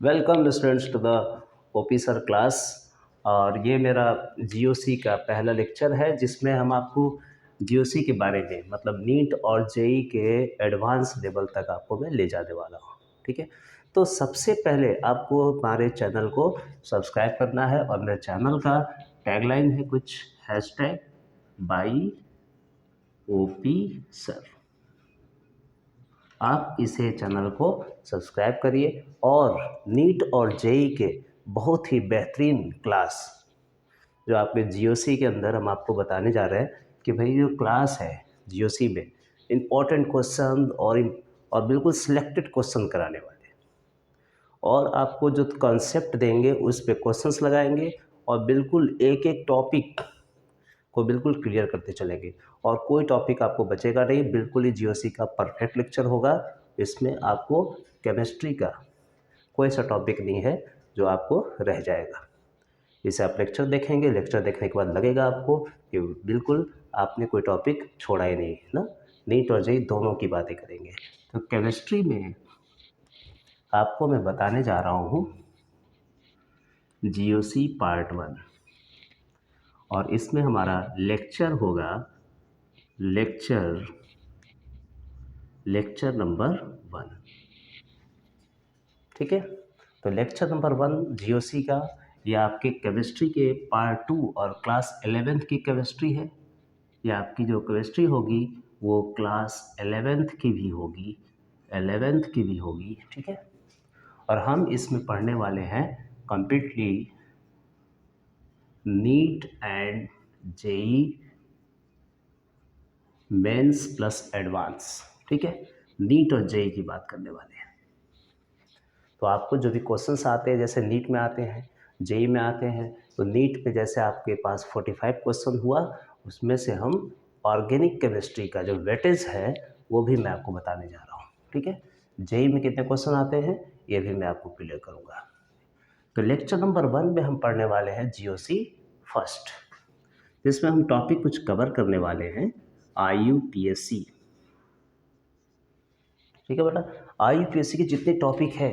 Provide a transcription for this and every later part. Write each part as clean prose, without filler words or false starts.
Welcome students to the OP sir class. और ये मेरा जीओसी का पहला लेक्चर है जिसमें हम आपको जीओसी के बारे में मतलब नीट और जेई के एडवांस लेवल तक आपको मैं ले जाने वाला हूँ। ठीक है, तो सबसे पहले आपको हमारे चैनल को सब्सक्राइब करना है और मेरे चैनल का टैगलाइन है कुछ हैशटैग बाई ओपी सर। आप इसे चैनल को सब्सक्राइब करिए और नीट और जेई के बहुत ही बेहतरीन क्लास जो आपके जीओसी के अंदर हम आपको बताने जा रहे हैं कि भाई जो क्लास है जीओसी में इम्पोर्टेंट क्वेश्चन और बिल्कुल सिलेक्टेड क्वेश्चन कराने वाले हैं। और आपको जो कॉन्सेप्ट देंगे उस पे क्वेश्चंस लगाएंगे और बिल्कुल एक एक टॉपिक को बिल्कुल क्लियर करते चलेंगे और कोई टॉपिक आपको बचेगा नहीं। बिल्कुल ही जीओसी का परफेक्ट लेक्चर होगा। इसमें आपको केमिस्ट्री का कोई सा टॉपिक नहीं है जो आपको रह जाएगा। इसे आप लेक्चर देखेंगे, लेक्चर देखने के बाद लगेगा आपको कि बिल्कुल आपने कोई टॉपिक छोड़ा ही नहीं है ना। नीट और जेई दोनों की बातें करेंगे। तो केमिस्ट्री में आपको मैं बताने जा रहा हूँ जीओसी पार्ट 1 और इसमें हमारा लेक्चर होगा लेक्चर लेक्चर नंबर 1। ठीक है, तो लेक्चर नंबर 1 जीओसी का ये आपके केमिस्ट्री के पार्ट 2 और क्लास 11th की केमिस्ट्री है। ये आपकी जो केमिस्ट्री होगी वो क्लास 11th की भी होगी, 11th की भी होगी। ठीक है, और हम इसमें पढ़ने वाले हैं completely NEET and JEE mains plus advance. ठीक है, नीट और जेई की बात करने वाले हैं। तो आपको जो भी क्वेश्चंस आते हैं जैसे नीट में आते हैं, जेई में आते हैं, तो नीट में जैसे आपके पास 45 क्वेश्चन हुआ उसमें से हम ऑर्गेनिक केमिस्ट्री का जो वेटेज है वो भी मैं आपको बताने जा रहा हूँ। ठीक है, जेई में कितने क्वेश्चन आते हैं ये भी मैं आपको क्लियर करूँगा। तो लेक्चर नंबर 1 में हम पढ़ने वाले हैं जीओसी फर्स्ट, जिसमें हम टॉपिक कुछ कवर करने वाले हैं आईयूपीएससी। ठीक है बेटा, आईयूपीएससी के जितने टॉपिक है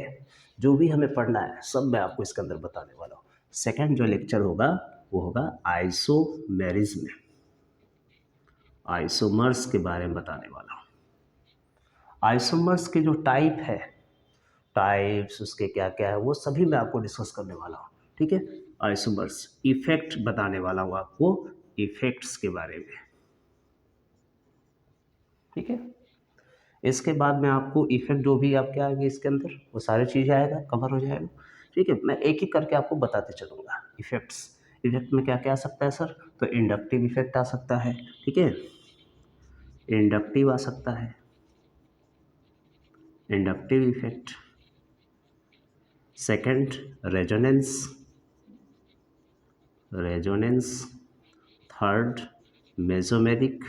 जो भी हमें पढ़ना है सब मैं आपको इसके अंदर बताने वाला हूँ। सेकंड जो लेक्चर होगा वो होगा आइसोमेरिज्म, आइसोमर्स के बारे में बताने वाला हूँ। आइसोमर्स के जो टाइप है, टाइप्स उसके क्या क्या है वो सभी मैं आपको डिस्कस करने वाला हूँ। ठीक है, आइसोमर्स इफेक्ट बताने वाला हूँ आपको, इफेक्ट्स के बारे में। ठीक है, इसके बाद मैं आपको इफेक्ट जो भी आपके आएंगे इसके अंदर वो सारी चीज़ें आएगा, कवर हो जाएगा। ठीक है, मैं एक एक करके आपको बताते चलूँगा। इफेक्ट्स, इफेक्ट में क्या क्या आ सकता है सर, तो इंडक्टिव इफेक्ट आ सकता है। ठीक है, इंडक्टिव आ सकता है, inductive effect. Second resonance, resonance. Third mesomeric,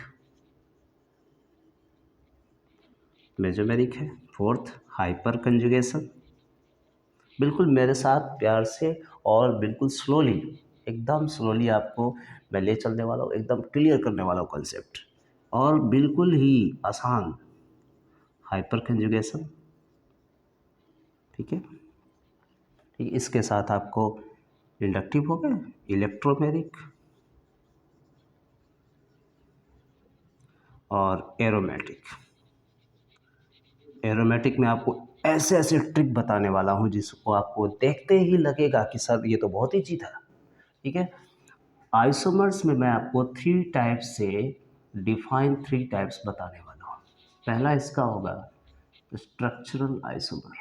mesomeric है। Fourth hyperconjugation. बिल्कुल मेरे साथ प्यार से और बिल्कुल स्लोली, एकदम स्लोली आपको मैं ले चलने वाला हूँ, एकदम क्लियर करने वाला हूँ कॉन्सेप्ट, और बिल्कुल ही आसान हाइपर कंजुगेशन। ठीक है, ठीक, इसके साथ आपको इंडक्टिव हो गया, इलेक्ट्रोमेरिक और एरोमेटिक। एरोमेटिक में आपको ऐसे ऐसे ट्रिक बताने वाला हूँ जिसको आपको देखते ही लगेगा कि सर ये तो बहुत ईजी था। ठीक है, आइसोमर्स में मैं आपको थ्री टाइप्स बताने वाला हूँ। पहला इसका होगा स्ट्रक्चरल आइसोमर,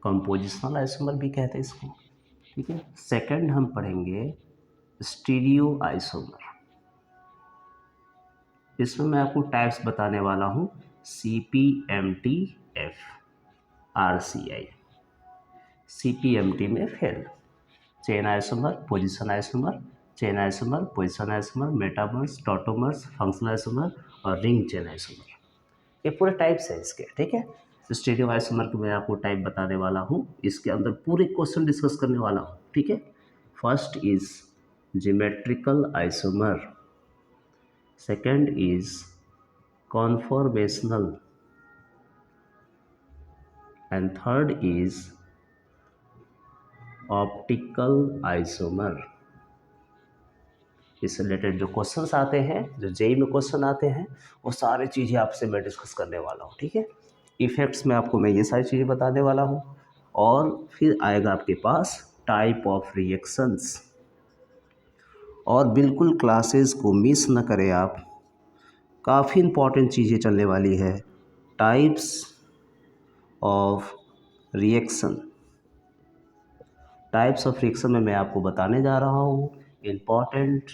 कंपोजिशनल आइसोमर भी कहते हैं इसको। ठीक है, सेकंड हम पढ़ेंगे स्टीरियो आइसोमर। इसमें मैं आपको टाइप्स बताने वाला हूँ CPMT, FRCI। CPMT में fail, chain isomer, position isomer, chain isomer, position isomer, metamers, tautomers, functional isomer और रिंग चेन आइसोमर। ये पूरे टाइप्स है इसके। ठीक है, स्टीरियो आइसोमर के मैं आपको टाइप बताने वाला हूँ, इसके अंदर पूरे क्वेश्चन डिस्कस करने वाला हूँ। ठीक है, first is geometrical isomer, second is conformational, and third is optical isomer. इससे रिलेटेड जो क्वेश्चंस आते हैं, जो जेई में क्वेश्चन आते हैं, वो सारी चीज़ें आपसे मैं डिस्कस करने वाला हूँ, ठीक है। इफेक्ट्स में आपको मैं ये सारी चीज़ें बताने वाला हूँ, और फिर आएगा आपके पास टाइप ऑफ रिएक्शंस। और बिल्कुल क्लासेस को मिस न करें आप, काफ़ी इम्पॉर्टेंट चीज़ें चलने वाली है। Types of reaction, types of reaction में मैं आपको बताने जा रहा हूँ important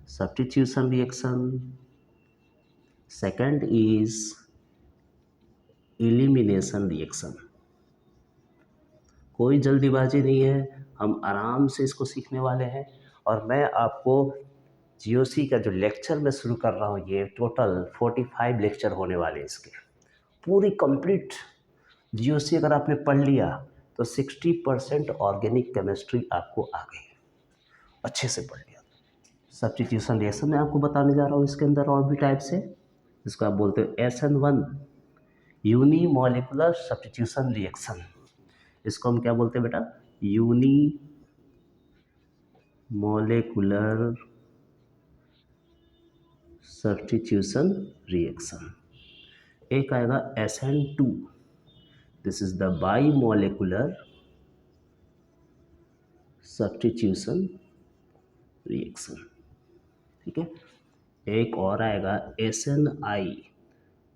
substitution reaction. Second is elimination reaction. कोई जल्दीबाजी नहीं है, हम आराम से इसको सीखने वाले हैं। और मैं आपको जीओसी का जो लेक्चर मैं शुरू कर रहा हूँ, ये टोटल 45 लेक्चर होने वाले इसके, पूरी कंप्लीट जीओसी अगर आपने पढ़ लिया तो 60% ऑर्गेनिक केमिस्ट्री आपको आ गई, अच्छे से पढ़ लिया। सब्स्टिट्यूशन रिएक्शन मैं आपको बताने जा रहा हूँ, इसके अंदर और भी टाइप्स है, जिसको आप बोलते हो SN1 uni molecular substitution reaction. इसको हम क्या बोलते हैं बेटा? Unimolecular substitution reaction. एक आएगा SN2, this is the bimolecular substitution reaction, ठीक है। एक और आएगा SNI,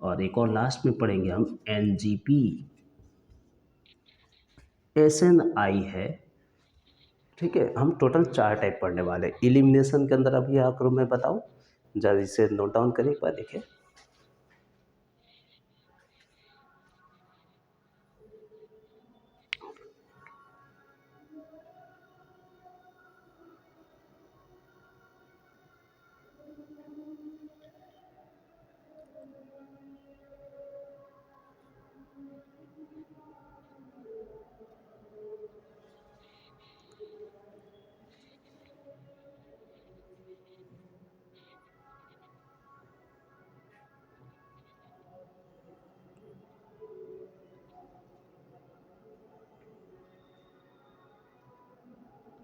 और एक और लास्ट में पढ़ेंगे हम NGP। SNI है, ठीक है। हम टोटल 4 टाइप पढ़ने वाले हैं इलिमिनेशन के अंदर। अभी आकर मैं बताऊं, जरा इसे नोट डाउन करिए एक बार, देखिए।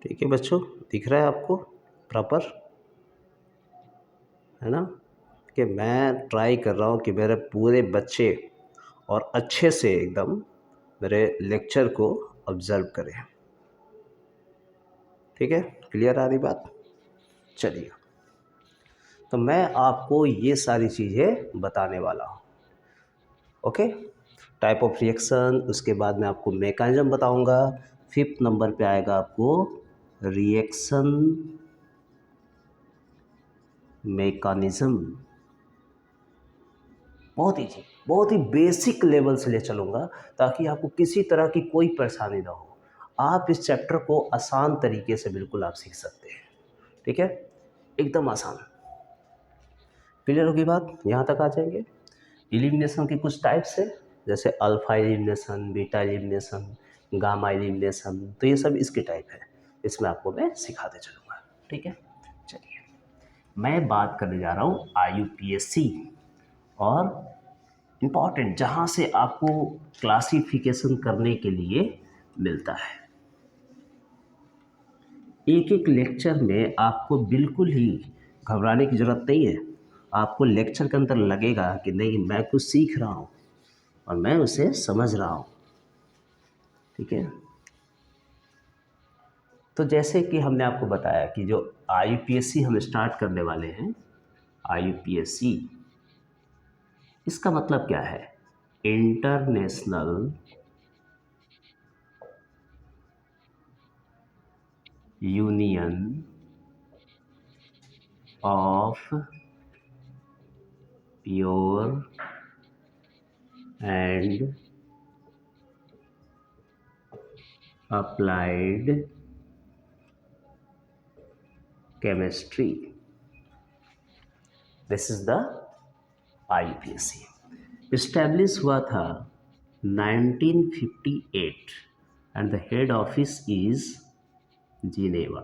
ठीक है बच्चों, दिख रहा है आपको प्रॉपर, है ना? कि मैं ट्राई कर रहा हूँ कि मेरे पूरे बच्चे और अच्छे से एकदम मेरे लेक्चर को ऑब्जर्व करें, ठीक है। क्लियर आ रही बात? चलिए, तो मैं आपको ये सारी चीज़ें बताने वाला हूँ, ओके। टाइप ऑफ रिएक्शन, उसके बाद मैं आपको मैकेनिज्म बताऊंगा। 5th नंबर पे आएगा आपको रिएक्शन मैकेनिज्म। बहुत ही बेसिक लेवल से ले चलूँगा, ताकि आपको किसी तरह की कोई परेशानी ना हो। आप इस चैप्टर को आसान तरीके से बिल्कुल आप सीख सकते हैं, ठीक है, एकदम आसान। क्लियर होगी बात? यहाँ तक आ जाएंगे। एलिमिनेशन की कुछ टाइप्स है, जैसे alpha elimination, beta elimination, gamma elimination, तो ये सब इसके टाइप है, इसमें आपको मैं सिखाते चलूँगा, ठीक है। चलिए, मैं बात करने जा रहा हूँ IUPAC, और इम्पॉर्टेंट जहाँ से आपको क्लासिफिकेशन करने के लिए मिलता है। एक एक लेक्चर में आपको बिल्कुल ही घबराने की ज़रूरत नहीं है। आपको लेक्चर के अंदर लगेगा कि नहीं, मैं कुछ सीख रहा हूँ और मैं उसे समझ रहा हूँ, ठीक है। तो जैसे कि हमने आपको बताया कि जो IUPAC हम स्टार्ट करने वाले हैं, IUPAC इसका मतलब क्या है? International union of pure and applied chemistry, this is the IUPAC। Establish हुआ था 1958 and the head office is Geneva.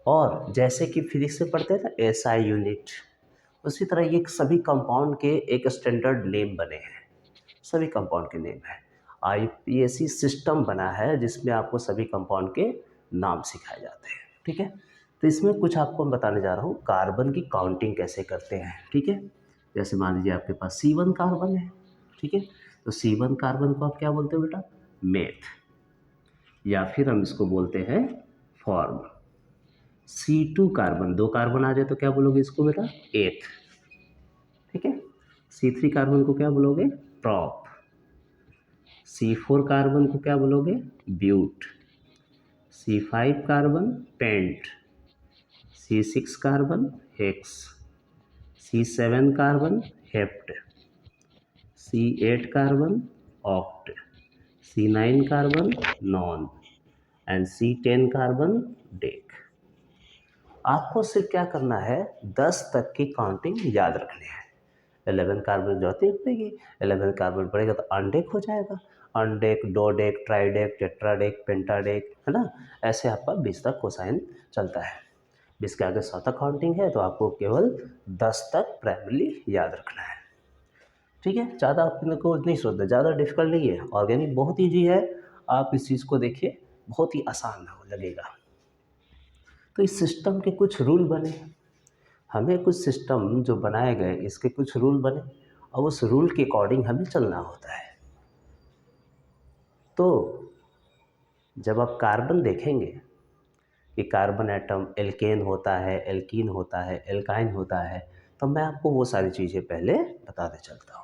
और जैसे कि फिजिक्स में पढ़ते हैं ना SI यूनिट, उसी तरह ये सभी कंपाउंड के एक स्टैंडर्ड नेम बने हैं, सभी कंपाउंड के नेम है। आईपीएसी सिस्टम बना है जिसमें आपको सभी कंपाउंड के नाम सिखाए जाते हैं, ठीक है। तो इसमें कुछ आपको मैं बताने जा रहा हूँ कार्बन की काउंटिंग कैसे करते हैं, ठीक है। जैसे मान लीजिए आपके पास C1 कार्बन है, ठीक है। तो C1 कार्बन को आप क्या बोलते हो बेटा, मेथ, या फिर हम इसको बोलते हैं फॉर्म। C2 कार्बन, 2 कार्बन आ जाए तो क्या बोलोगे इसको बेटा, एथ, ठीक है। C3 कार्बन को क्या बोलोगे, प्रॉप। C4 कार्बन को क्या बोलोगे, but. C5 carbon pent. C6 carbon hex. C7 carbon hept. C8 carbon oct. C9 carbon non and C10 carbon dec. आपको सिर्फ क्या करना है, 10 तक की काउंटिंग याद रखनी है। 11 कार्बन जो होती है, 11 कार्बन पड़ेगा तो अनडेक हो जाएगा, अनडेक, डोडेक, ट्राइडेक, टेट्राडेक, पेंटाडेक, है ना। ऐसे आपका 20 तक कोसाइन चलता है। 20 के आगे 100 तक काउंटिंग है, तो आपको केवल 10 तक प्राइमरी याद रखना है, ठीक है। ज़्यादा अपने को नहीं सोचना, ज़्यादा डिफिकल्ट नहीं है, ऑर्गेनिक बहुत ईजी है। आप इस चीज़ को देखिए, बहुत ही आसान लगेगा। तो इस सिस्टम के कुछ रूल बने, हमें कुछ सिस्टम जो बनाए गए इसके कुछ रूल बने, और उस रूल के अकॉर्डिंग हमें चलना होता है। तो जब आप कार्बन देखेंगे कि कार्बन एटम एल्केन होता है, एल्कीन होता है, एल्काइन होता है, तो मैं आपको वो सारी चीज़ें पहले बताते चलता हूँ।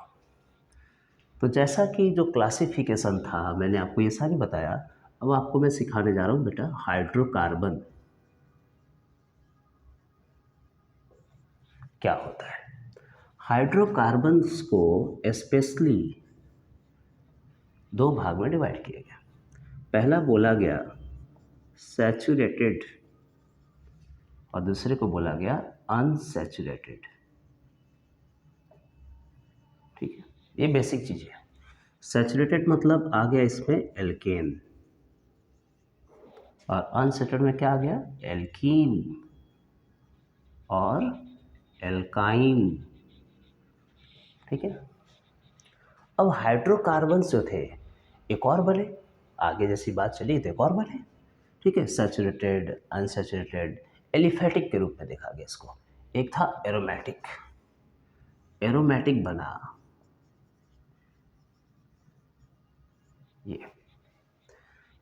तो जैसा कि जो क्लासिफिकेशन था मैंने आपको ये सारी बताया, अब आपको मैं सिखाने जा रहा हूँ बेटा हाइड्रोकार्बन क्या होता है। हाइड्रोकार्बन्स को स्पेशली 2 भाग में डिवाइड किया गया। पहला बोला गया सैचुरेटेड और दूसरे को बोला गया अनसैचुरेटेड, ठीक है। ये बेसिक चीज़ है। सैचुरेटेड मतलब आ गया इसमें एल्केन, और अनसैचुरेटेड में क्या आ गया, एल्कीन और एल्काइन, ठीक है। अब हाइड्रोकार्बन्स जो थे एक और बने, आगे जैसी बात चली तो एक और बने, ठीक है। सैचुरेटेड, अनसैचुरेटेड, एलिफेटिक के रूप में देखा गया इसको। एक था एरोमेटिक, एरोमेटिक बना ये।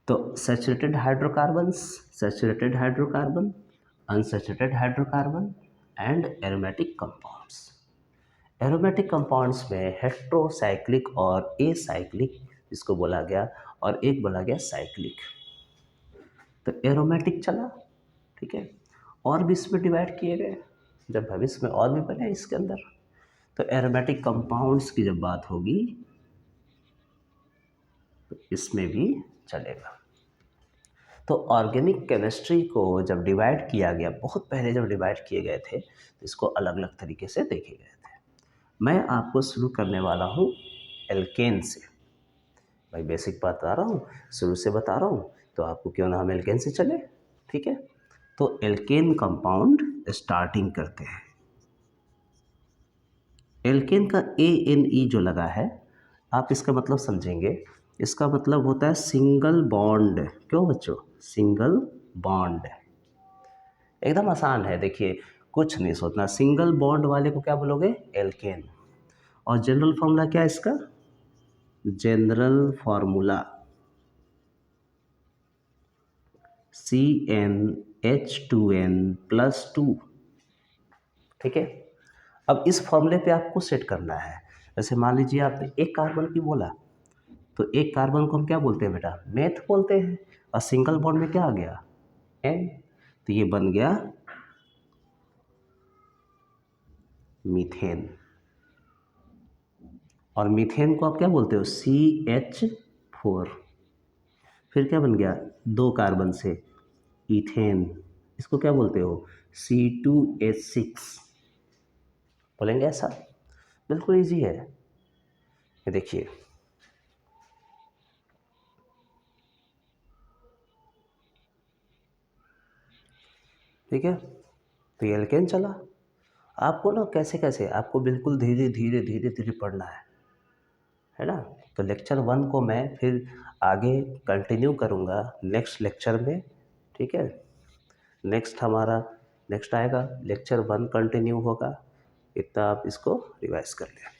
तो saturated hydrocarbons, saturated hydrocarbon, unsaturated hydrocarbon and aromatic compounds. Aromatic compounds में हेट्रोसाइक्लिक और एसाइक्लिक इसको बोला गया, और एक बोला गया साइक्लिक। तो एरोमेटिक चला, ठीक है। और भी इसमें डिवाइड किए गए, जब भविष्य में और भी बने इसके अंदर। तो एरोमेटिक कंपाउंड्स की जब बात होगी तो इसमें भी चलेगा। तो ऑर्गेनिक केमिस्ट्री को जब डिवाइड किया गया, बहुत पहले जब डिवाइड किए गए थे, तो इसको अलग अलग तरीके से देखे गए थे। मैं आपको शुरू करने वाला हूँ एल्केन से। भाई बेसिक बात बता रहा हूँ, शुरू से बता रहा हूँ, तो आपको क्यों ना हम एल्केन से चले, ठीक है। तो एल्केन कंपाउंड स्टार्टिंग करते हैं। एल्केन का ANE जो लगा है, आप इसका मतलब समझेंगे, इसका मतलब होता है सिंगल बॉन्ड। क्यों बच्चों, सिंगल बॉन्ड, एकदम आसान है। देखिए कुछ नहीं सोचना, सिंगल बॉन्ड वाले को क्या बोलोगे, एल्केन। और जनरल फॉर्मूला क्या है इसका, जनरल फॉर्मूला CnH2n+2, ठीक है। अब इस फॉर्मूले पे आपको सेट करना है। जैसे मान लीजिए आपने एक कार्बन की बोला, तो एक कार्बन को हम क्या बोलते हैं बेटा, मेथ बोलते हैं। और सिंगल बॉन्ड में क्या आ गया, एन, तो ये बन गया मीथेन। और मीथेन को आप क्या बोलते हो, CH4। फिर क्या बन गया, 2 कार्बन से इथेन, इसको क्या बोलते हो, C2H6 बोलेंगे ऐसा। बिल्कुल इजी है, ये देखिए। ठीक है, तो ये एल्केन चला। आपको ना कैसे कैसे आपको बिल्कुल धीरे धीरे धीरे धीरे पढ़ना है ना। तो लेक्चर 1 को मैं फिर आगे कंटिन्यू करूँगा नेक्स्ट लेक्चर में, ठीक है। नेक्स्ट आएगा लेक्चर 1 कंटिन्यू होगा। इतना आप इसको रिवाइज कर लें।